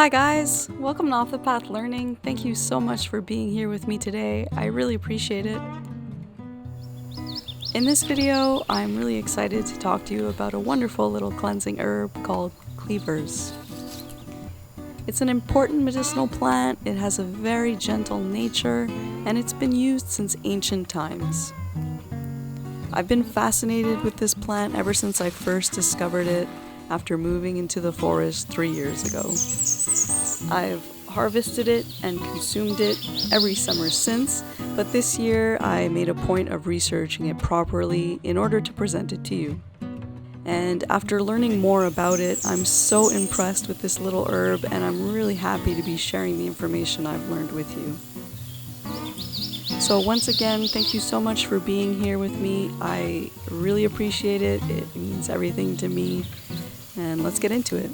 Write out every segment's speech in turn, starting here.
Hi guys, welcome to Off the Path Learning. Thank you so much for being here with me today. I really appreciate it. In this video, I'm really excited to talk to you about a wonderful little cleansing herb called Cleavers. It's an important medicinal plant, it has a very gentle nature, and it's been used since ancient times. I've been fascinated with this plant ever since I first discovered it after moving into the forest 3 years ago. I've harvested it and consumed it every summer since, but this year I made a point of researching it properly in order to present it to you. And after learning more about it, I'm so impressed with this little herb, and I'm really happy to be sharing the information I've learned with you. So once again, thank you so much for being here with me. I really appreciate it. It means everything to me. And let's get into it.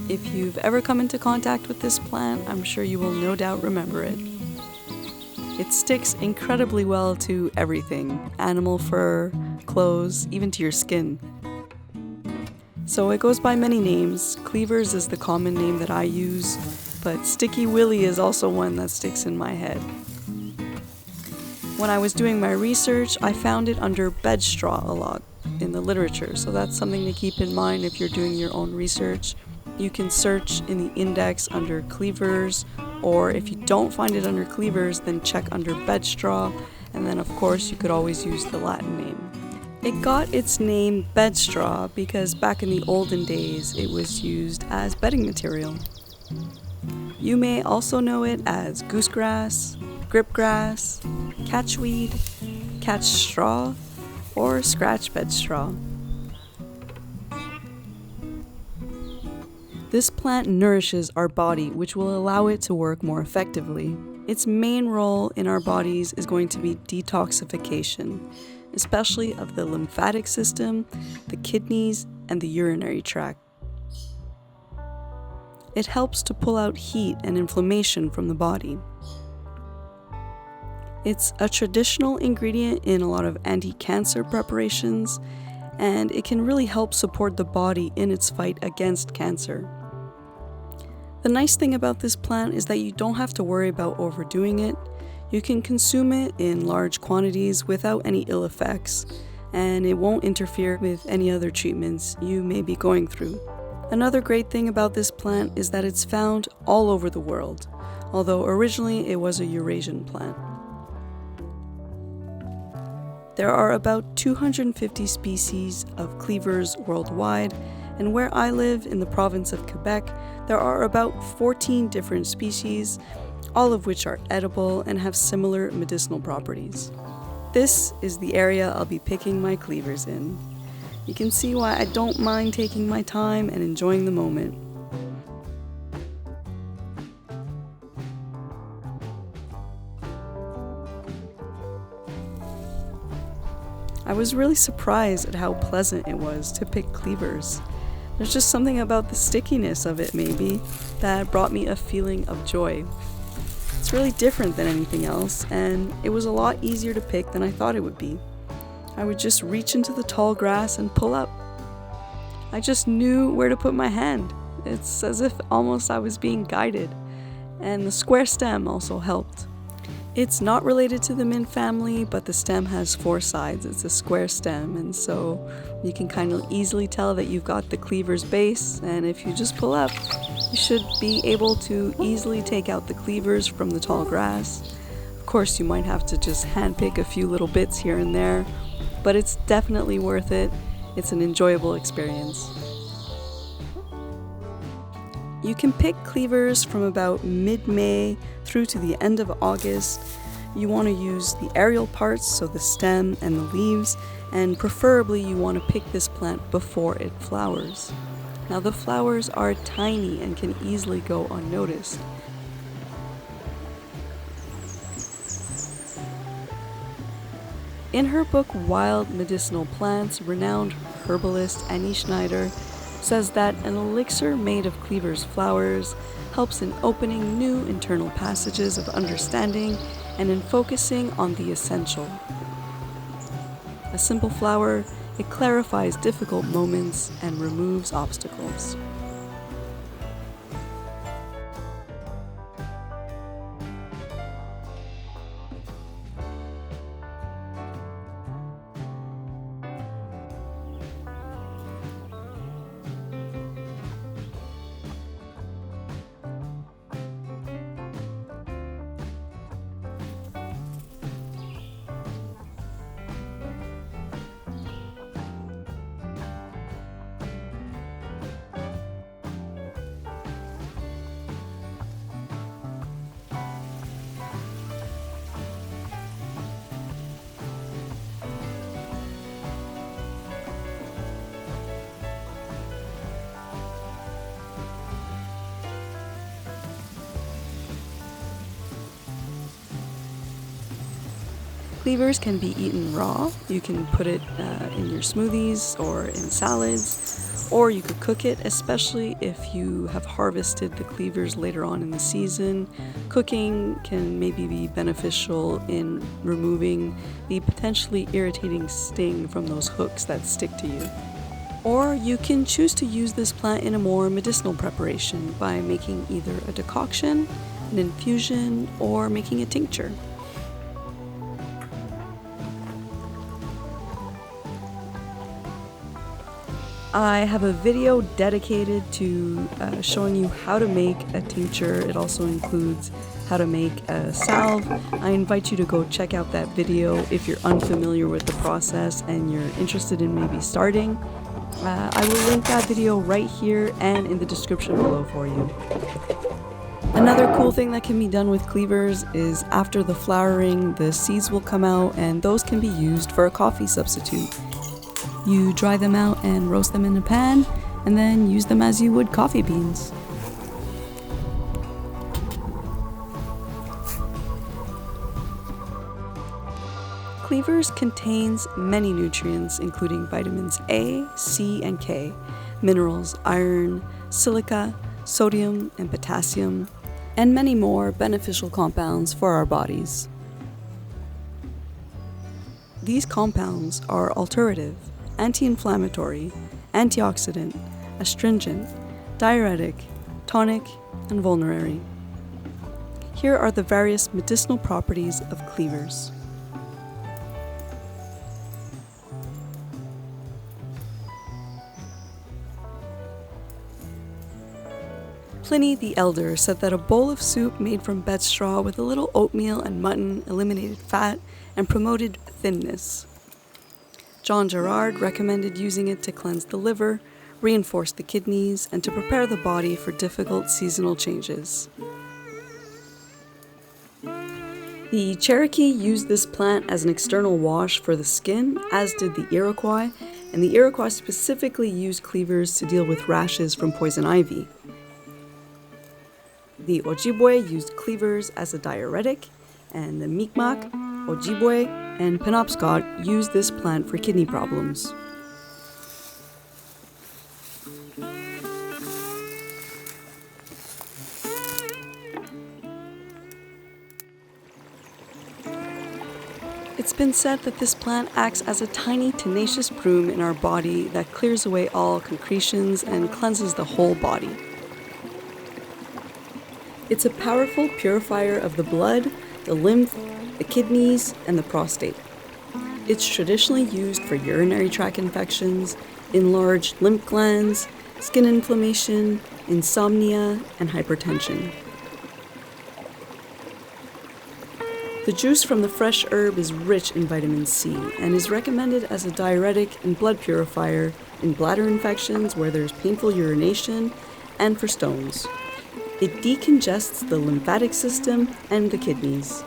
If you've ever come into contact with this plant, I'm sure you will no doubt remember it. It sticks incredibly well to everything, animal fur, clothes, even to your skin. So it goes by many names. Cleavers is the common name that I use, but Sticky Willy is also one that sticks in my head. When I was doing my research, I found it under bedstraw a lot in the literature, so that's something to keep in mind if you're doing your own research. You can search in the index under Cleavers, or if you don't find it under Cleavers, then check under bedstraw, and then of course you could always use the Latin name. It got its name bedstraw because back in the olden days it was used as bedding material. You may also know it as goosegrass, gripgrass, catchweed, catch straw, or scratch bed straw. This plant nourishes our body, which will allow it to work more effectively. Its main role in our bodies is going to be detoxification, especially of the lymphatic system, the kidneys, and the urinary tract. It helps to pull out heat and inflammation from the body. It's a traditional ingredient in a lot of anti-cancer preparations, and it can really help support the body in its fight against cancer. The nice thing about this plant is that you don't have to worry about overdoing it. You can consume it in large quantities without any ill effects, and it won't interfere with any other treatments you may be going through. Another great thing about this plant is that it's found all over the world, although originally it was a Eurasian plant. There are about 250 species of cleavers worldwide, and where I live in the province of Quebec, there are about 14 different species, all of which are edible and have similar medicinal properties. This is the area I'll be picking my cleavers in. You can see why I don't mind taking my time and enjoying the moment. I was really surprised at how pleasant it was to pick cleavers. There's just something about the stickiness of it maybe that brought me a feeling of joy. It's really different than anything else, and it was a lot easier to pick than I thought it would be. I would just reach into the tall grass and pull up. I just knew where to put my hand. It's as if almost I was being guided, and the square stem also helped. It's not related to the mint family, but the stem has 4 sides. It's a square stem, and so you can kind of easily tell that you've got the cleaver's base, and if you just pull up, you should be able to easily take out the cleavers from the tall grass. Of course, you might have to just handpick a few little bits here and there, but it's definitely worth it. It's an enjoyable experience. You can pick cleavers from about mid-May through to the end of August. You want to use the aerial parts, so the stem and the leaves, and preferably you want to pick this plant before it flowers. Now the flowers are tiny and can easily go unnoticed. In her book Wild Medicinal Plants, renowned herbalist Annie Schneider says that an elixir made of cleavers flowers helps in opening new internal passages of understanding and in focusing on the essential. A simple flower It clarifies difficult moments and removes obstacles. Cleavers can be eaten raw. You can put it in your smoothies or in salads, or you could cook it, especially if you have harvested the cleavers later on in the season. Cooking can maybe be beneficial in removing the potentially irritating sting from those hooks that stick to you. Or you can choose to use this plant in a more medicinal preparation by making either a decoction, an infusion, or making a tincture. I have a video dedicated to showing you how to make a tincture. It also includes how to make a salve. I invite you to go check out that video if you're unfamiliar with the process and you're interested in maybe starting. I will link that video right here and in the description below for you. Another cool thing that can be done with cleavers is after the flowering, the seeds will come out and those can be used for a coffee substitute. You dry them out and roast them in a pan, and then use them as you would coffee beans. Cleavers contains many nutrients, including vitamins A, C, and K, minerals, iron, silica, sodium, and potassium, and many more beneficial compounds for our bodies. These compounds are alterative, anti-inflammatory, antioxidant, astringent, diuretic, tonic, and vulnerary. Here are the various medicinal properties of cleavers. Pliny the Elder said that a bowl of soup made from bed straw with a little oatmeal and mutton eliminated fat and promoted thinness. John Gerard recommended using it to cleanse the liver, reinforce the kidneys, and to prepare the body for difficult seasonal changes. The Cherokee used this plant as an external wash for the skin, as did the Iroquois, and the Iroquois specifically used cleavers to deal with rashes from poison ivy. The Ojibwe used cleavers as a diuretic, and the Mi'kmaq, Ojibwe, and Penobscot used this plant for kidney problems. It's been said that this plant acts as a tiny, tenacious broom in our body that clears away all concretions and cleanses the whole body. It's a powerful purifier of the blood, the lymph, the kidneys, and the prostate. It's traditionally used for urinary tract infections, enlarged lymph glands, skin inflammation, insomnia, and hypertension. The juice from the fresh herb is rich in vitamin C and is recommended as a diuretic and blood purifier in bladder infections where there's painful urination and for stones. It decongests the lymphatic system and the kidneys.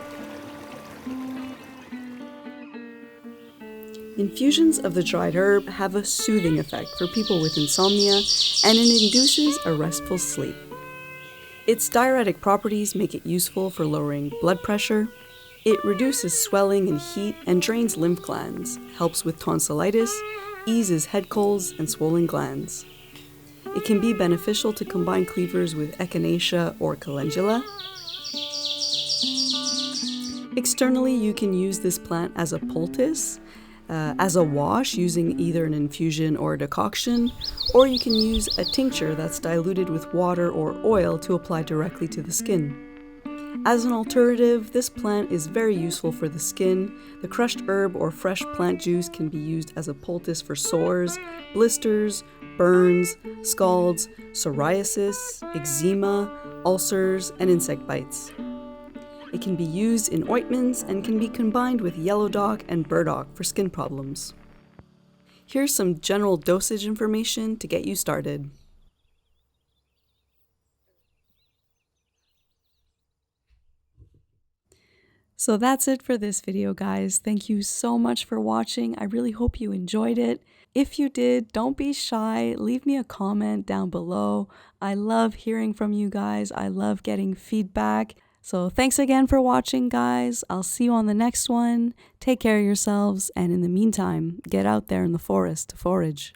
Infusions of the dried herb have a soothing effect for people with insomnia, and it induces a restful sleep. Its diuretic properties make it useful for lowering blood pressure. It reduces swelling and heat and drains lymph glands, helps with tonsillitis, eases head colds and swollen glands. It can be beneficial to combine cleavers with echinacea or calendula. Externally, you can use this plant as a poultice. as a wash using either an infusion or a decoction, or you can use a tincture that's diluted with water or oil to apply directly to the skin. As an alternative, this plant is very useful for the skin. The crushed herb or fresh plant juice can be used as a poultice for sores, blisters, burns, scalds, psoriasis, eczema, ulcers, and insect bites. It can be used in ointments and can be combined with yellow dock and burdock for skin problems. Here's some general dosage information to get you started. So that's it for this video, guys. Thank you so much for watching. I really hope you enjoyed it. If you did, don't be shy. Leave me a comment down below. I love hearing from you guys. I love getting feedback. So thanks again for watching, guys. I'll see you on the next one. Take care of yourselves, and in the meantime, get out there in the forest to forage.